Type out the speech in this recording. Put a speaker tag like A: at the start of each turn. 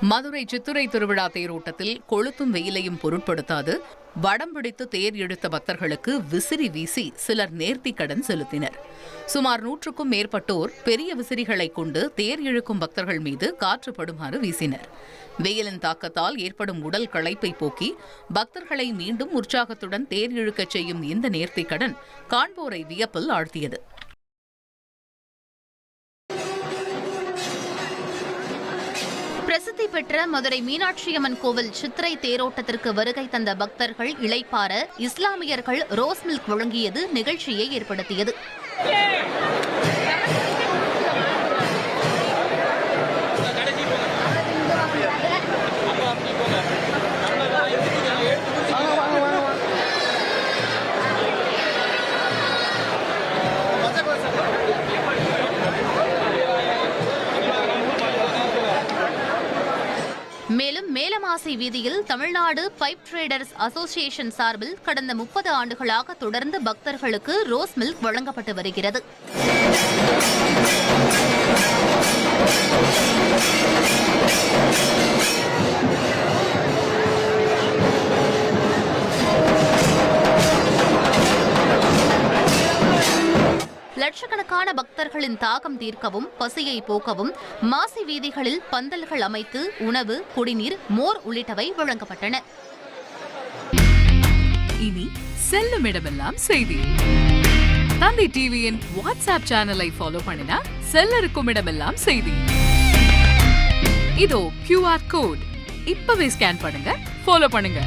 A: மதுரை சித்துரை திருவிழா தேரோட்டத்தில் கொளுத்தும் வெயிலையும் பொருட்படுத்தாது வடம் பிடித்து தேர் இழுத்த பக்தர்களுக்கு விசிறி வீசி சிலர் நேர்த்திக் கடன் செலுத்தினர். சுமார் 100க்கும் மேற்பட்டோர் பெரிய விசிறிகளை கொண்டு தேர் இழுக்கும் பக்தர்கள் மீது காற்று படுமாறு வீசினர். வெயிலின் தாக்கத்தால் ஏற்படும் உடல் களைப்பை போக்கி பக்தர்களை மீண்டும் உற்சாகத்துடன் தேர் இழுக்கச் செய்யும் இந்த நேர்த்திக் கடன் காண்போரை வியப்பில் ஆழ்த்தியது.
B: பிரசித்தி பெற்ற மதுரை மீனாட்சியம்மன் கோவில் சித்திரை தேரோட்டத்திற்கு வருகை தந்த பக்தர்கள் இளைப்பாற இஸ்லாமியர்கள் ரோஸ் மில்க் வழங்கியது நிகழ்ச்சியை ஏற்படுத்தியது. மேலும் மேலமாசி வீதியில் தமிழ்நாடு பைப் டிரேடர்ஸ் அசோசியேஷன் சார்பில் கடந்த 30 ஆண்டுகளாக தொடர்ந்து பக்தர்களுக்கு ரோஸ் மில்க் வழங்கப்பட்டு வருகிறது. லட்சக்கணக்கான பக்தர்களின் தாகம் தீர்க்கவும் பசியை போக்கவும் மாசி வீதிகளில் பந்தல்கள் அமைத்து உணவு, குடிநீர், மோர் உள்ளிட்டவை வழங்கப்பட்டன.
C: இனி செல்லும் இடமெல்லாம் செய்தி. தந்தி டிவியின் வாட்ஸ்அப் சேனலை ஃபாலோ பண்ணினா செல்ல இருக்கும் இடமெல்லாம் செய்தி. இதோ QR கோட் இப்பவே ஸ்கேன் பண்ணுங்க, ஃபாலோ பண்ணுங்க.